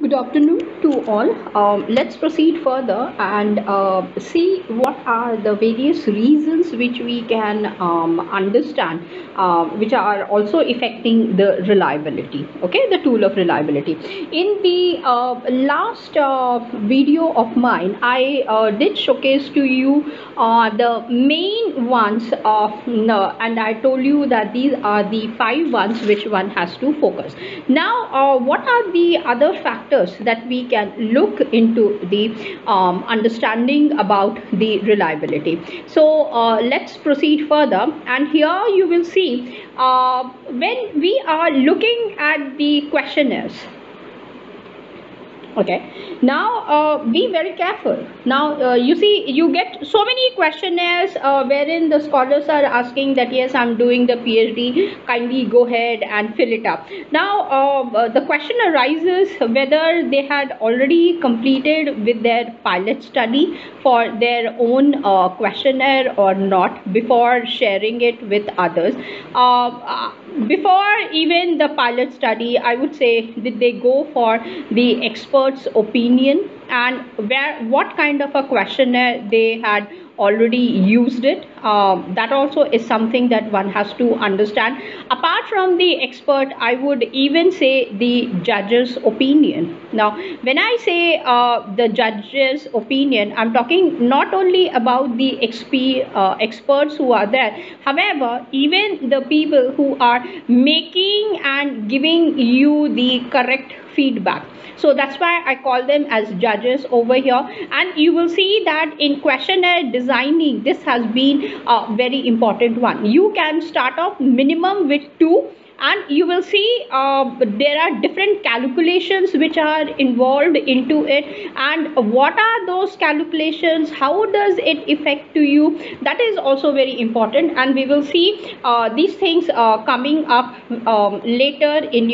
Good afternoon to all. Let's proceed further and see what are the various reasons which we can understand, which are also affecting the reliability. Okay, the tool of reliability. In the last video of mine, I did showcase to you the main ones of no, and I told you that these are the five ones which one has to focus. Now, what are the other factors that we can look into the understanding about the reliability? So, let's proceed further, and here you will see when we are looking at the questionnaires. Okay, now be very careful. Now you see, you get so many questionnaires wherein the scholars are asking that yes, I'm doing the PhD, kindly go ahead and fill it up. Now the question arises whether they had already completed with their pilot study for their own questionnaire or not before sharing it with others. Before even the pilot study, I would say, did they go for the expert's opinion, and what kind of a questionnaire they had already used it? That also is something that one has to understand. Apart from the expert, I would even say the judge's opinion. Now, when I say the judge's opinion, I'm talking not only about the experts who are there, however, even the people who are making and giving you the correct feedback. So that's why I call them as judges over here. And you will see that in questionnaire designing, this has been a very important one. You can start off minimum with two, and you will see there are different calculations which are involved into it, and what are those calculations, how does it affect to you, that is also very important. And we will see these things coming up later in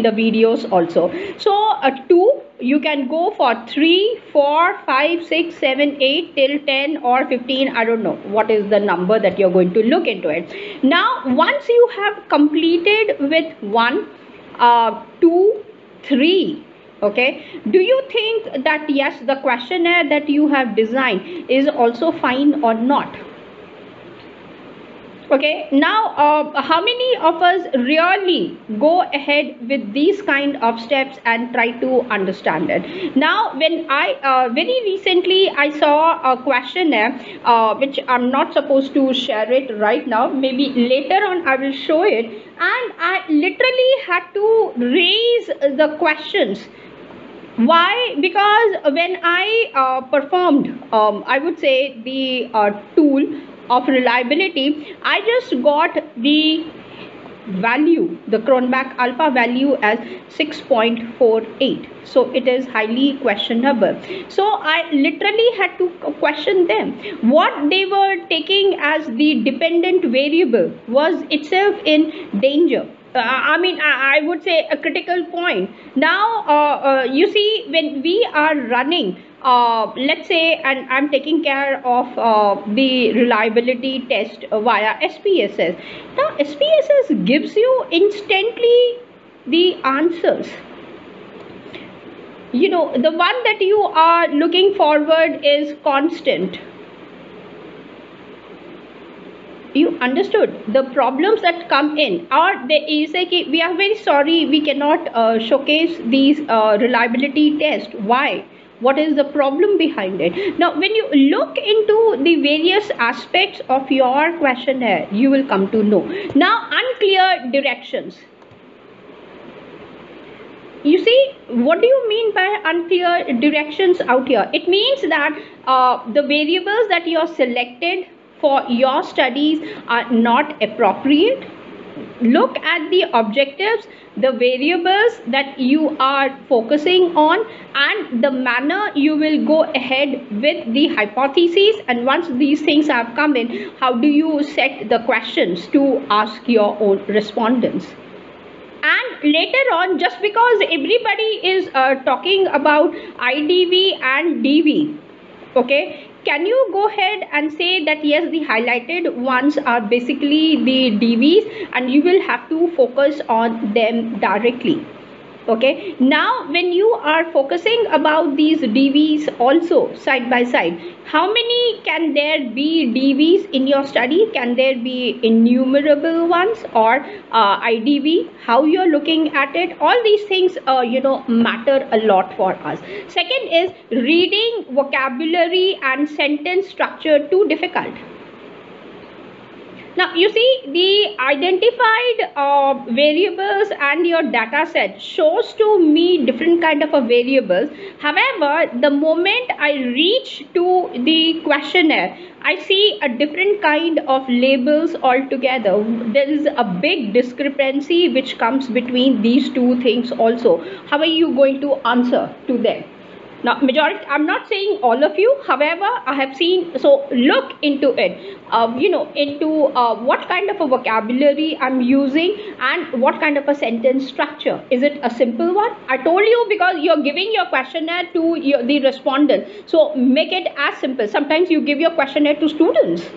the videos also. So 2, you can go for 3, 4, 5, 6, 7, 8 till 10 or 15. I don't know what is the number that you're going to look into it. Now, once you have completed with 1, 2, 3, okay, do you think that yes, the questionnaire that you have designed is also fine or not? Okay, now how many of us really go ahead with these kind of steps and try to understand it? Now, when I very recently I saw a questionnaire which I'm not supposed to share it right now, maybe later on I will show it, and I literally had to raise the questions. Why? Because when I performed, I would say, the tool of reliability, I just got the value, the Cronbach alpha value, as 6.48. So it is highly questionable. So I literally had to question them. What they were taking as the dependent variable was itself in danger. I would say a critical point. Now, you see, when we are running, let's say, and I'm taking care of the reliability test via SPSS. Now, SPSS gives you instantly the answers. You know, the one that you are looking forward is constant. You understood the problems that come in, or they say we are very sorry, we cannot showcase these reliability test. Why? What is the problem behind it? Now, when you look into the various aspects of your questionnaire, you will come to know. Now, unclear directions. You see, what do you mean by unclear directions out here? It means that the variables that you are selected for your studies are not appropriate. Look at the objectives, the variables that you are focusing on, and the manner you will go ahead with the hypotheses. And once these things have come in, how do you set the questions to ask your own respondents? And later on, just because everybody is talking about IDV and DV, okay, can you go ahead and say that yes, the highlighted ones are basically the DVs, and you will have to focus on them directly? Okay, now when you are focusing about these DVs also side by side, how many can there be DVs in your study? Can there be innumerable ones, or IDV? How you're looking at it? All these things, matter a lot for us. Second is reading vocabulary and sentence structure too difficult. Now you see the identified variables and your data set shows to me different kind of a variables. However, the moment I reach to the questionnaire, I see a different kind of labels altogether. There is a big discrepancy which comes between these two things also. How are you going to answer to them? Now majority, I'm not saying all of you, however I have seen, so look into it, into what kind of a vocabulary I'm using and what kind of a sentence structure. Is it a simple one? I told you, because you're giving your questionnaire to the respondent, so make it as simple. Sometimes you give your questionnaire to students.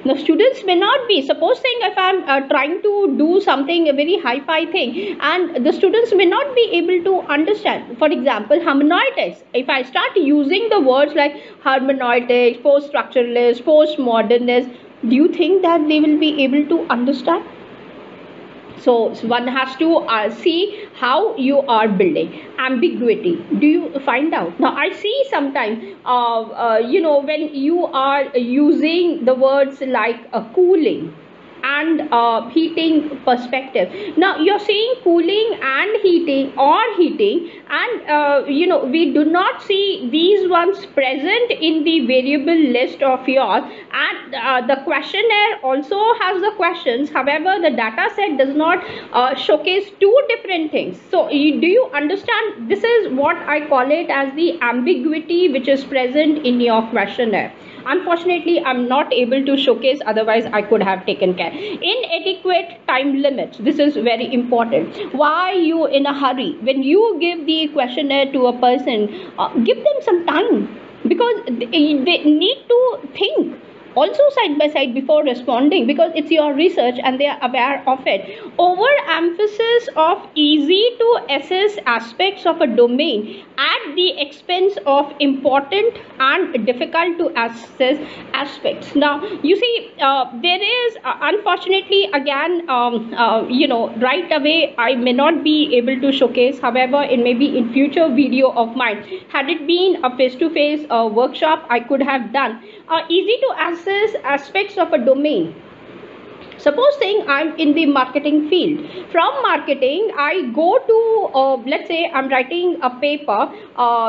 The students may not be, supposing if I'm trying to do something, a very hi-fi thing, and the students may not be able to understand. For example, hermeneutics, if I start using the words like hermeneutics, post-structuralist, postmodernist, do you think that they will be able to understand? So one has to see how you are building. Ambiguity, do you find out? Now I see sometimes when you are using the words like cooling and heating perspective. Now you're saying cooling and heating, or heating, and we do not see these ones present in the variable list of yours, and the questionnaire also has the questions. However, the data set does not showcase two different things. So do you understand? This is what I call it as the ambiguity which is present in your questionnaire. Unfortunately, I'm not able to showcase, otherwise I could have taken care. Inadequate time limits, this is very important. Why you in a hurry? When you give the questionnaire to a person, give them some time, because they need to think also side by side before responding, because it's your research and they are aware of it. Overemphasis of easy to assess aspects of a domain at the expense of important and difficult to assess aspects. Now you see, there is unfortunately again, right away I may not be able to showcase. However, it may be in future video of mine. Had it been a face-to-face workshop, I could have done easy to assess aspects of a domain. Supposing I'm in the marketing field. From marketing, I go to, let's say I'm writing a paper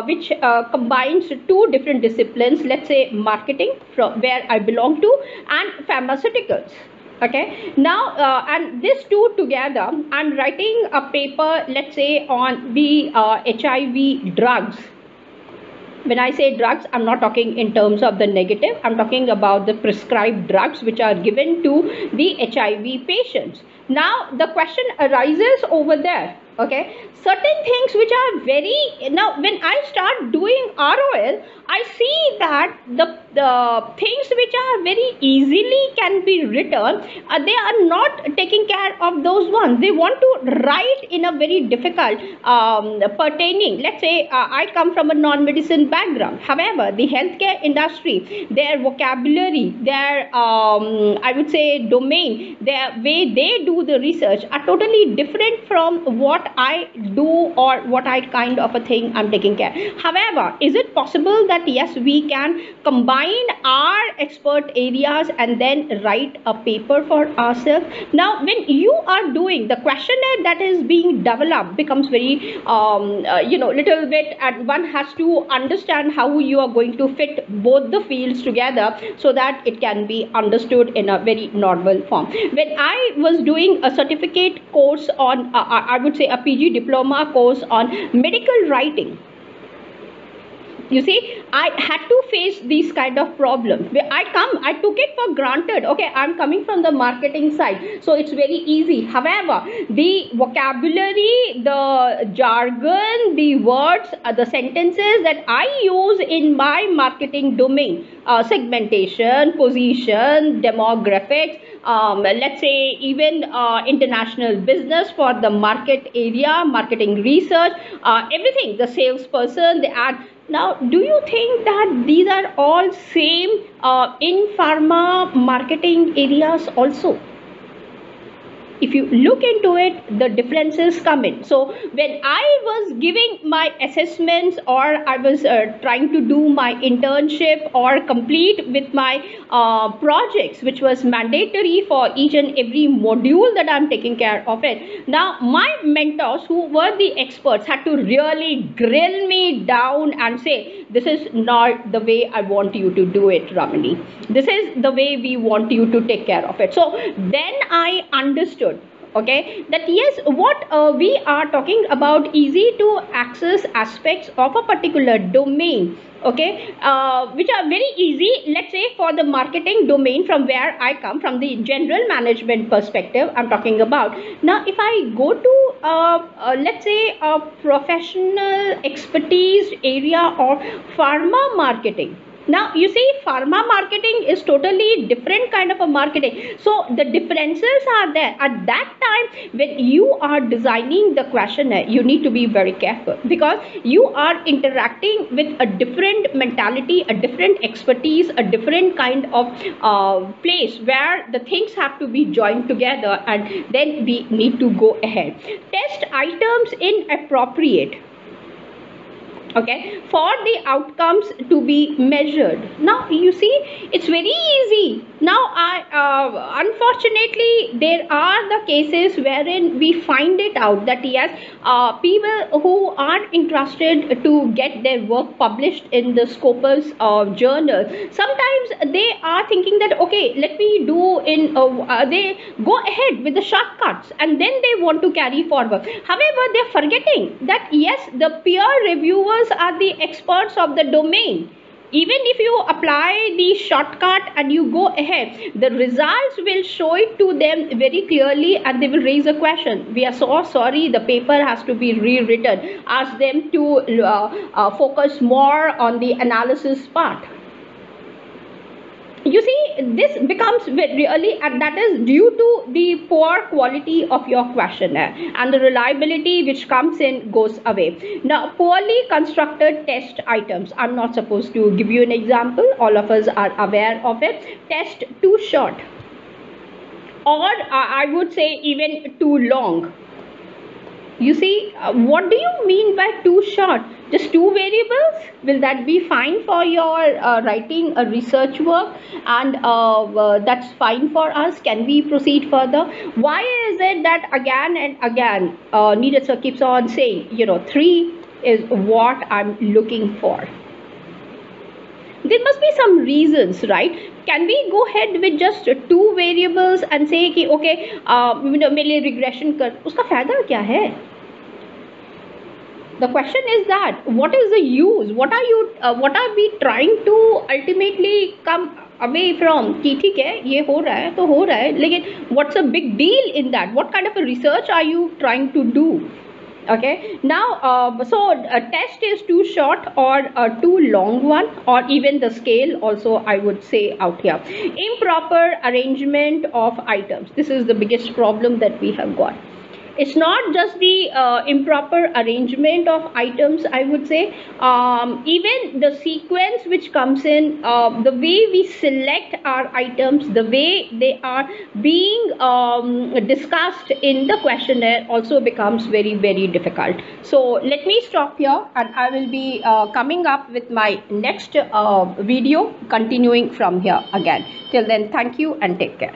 which combines two different disciplines, let's say marketing, from where I belong to, and pharmaceuticals. Okay, now and these two together, I'm writing a paper, let's say on the HIV drugs. When I say drugs, I'm not talking in terms of the negative, I'm talking about the prescribed drugs which are given to the HIV patients. Now the question arises over there, okay, certain things which are very, now when I start doing ROL, I see that the things which are very easily can be written, they are not taking care of those ones. They want to write in a very difficult pertaining, let's say I come from a non-medicine background. However, the healthcare industry, their vocabulary, their I would say domain, their way they do the research are totally different from what I do or what I kind of a thing I'm taking care. However, is it possible that yes, we can combine our expert areas and then write a paper for ourselves? Now when you are doing the questionnaire that is being developed becomes very little bit, and one has to understand how you are going to fit both the fields together so that it can be understood in a very normal form. When I was doing a certificate course on I would say a PG diploma course on medical writing, You see, I had to face these kind of problems. I took it for granted. Okay, I'm coming from the marketing side, so it's very easy. However, the vocabulary, the jargon, the words, the sentences that I use in my marketing domain, segmentation, position, demographics, let's say even international business for the market area, marketing research, everything, the salesperson, the ad. Now, do you think that these are all same in pharma marketing areas also? If you look into it, the differences come in. So when I was giving my assessments, or I was trying to do my internship or complete with my projects, which was mandatory for each and every module that I'm taking care of it, now my mentors, who were the experts, had to really grill me down and say, this is not the way I want you to do it, Ramani. This is the way we want you to take care of it. So then I understood, okay, that yes, what we are talking about easy to access aspects of a particular domain, okay, which are very easy, let's say for the marketing domain, from where I come, from the general management perspective I'm talking about. Now if I go to let's say a professional expertise area of pharma marketing. Now you see, pharma marketing is totally different kind of a marketing. So the differences are there. At that time, when you are designing the questionnaire, you need to be very careful, because you are interacting with a different mentality, a different expertise, a different kind of place where the things have to be joined together, and then we need to go ahead. Test items inappropriate, okay, for the outcomes to be measured. Now you see, it's very easy. Now unfortunately, there are the cases wherein we find it out that yes, people who are interested to get their work published in the Scopus journal, sometimes they are thinking that okay, let me do in they go ahead with the shortcuts, and then they want to carry forward. However, they're forgetting that yes, the peer reviewers are the experts of the domain. Even if you apply the shortcut and you go ahead, the results will show it to them very clearly, and they will raise a question. We are so sorry, the paper has to be rewritten. Ask them to focus more on the analysis part. You see, this becomes really, and that is due to the poor quality of your questionnaire, and the reliability which comes in goes away. Now, poorly constructed test items, I'm not supposed to give you an example, all of us are aware of it. Test too short, or I would say even too long. You see, what do you mean by too short? Just two variables? Will that be fine for your writing a research work? And that's fine for us. Can we proceed further? Why is it that again and again, Neeraj sir keeps on saying, 3 is what I'm looking for? There must be some reasons, right? Can we go ahead with just two variables and say कि okay, मेरे लिए regression कर, उसका फायदा क्या है? The question is that what is the use? What are we trying to ultimately come away from? कि ठीक है, ये हो रहा है तो हो रहा है, लेकिन what's a big deal in that? What kind of a research are you trying to do? Okay, now so a test is too short or a too long one, or even the scale also I would say out here. Improper arrangement of items. This is the biggest problem that we have got. It's not just the improper arrangement of items, I would say. Even the sequence which comes in, the way we select our items, the way they are being discussed in the questionnaire also becomes very, very difficult. So let me stop here, and I will be coming up with my next video, continuing from here again. Till then, thank you and take care.